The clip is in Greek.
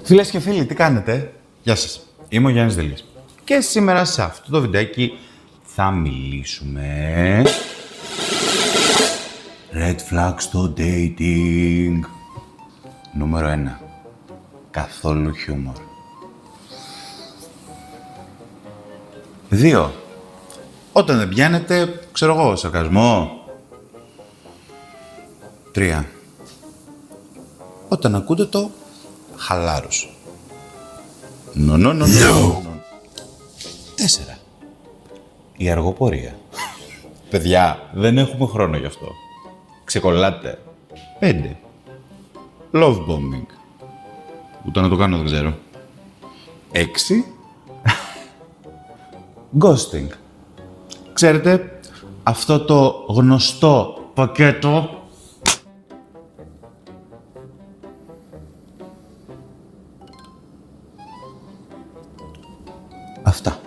Φίλες και φίλοι, τι κάνετε? Γεια σας. Είμαι ο Γιάννης Δελής. Και σήμερα σε αυτό το βιντεάκι θα μιλήσουμε... Red flag στο dating. Νούμερο 1. Καθόλου χιούμορ. 2. Όταν δεν πιάνετε, ξέρω εγώ, σαρκασμό. 3. Όταν ακούτε το χαλάρωση. No. 4. Η αργοπορία. Παιδιά, δεν έχουμε χρόνο γι' αυτό. Ξεκολλάτε. 5. Love bombing. Ούτε να το κάνω δεν ξέρω. 6. Ghosting. Ξέρετε, αυτό το γνωστό πακέτο. Αυτά.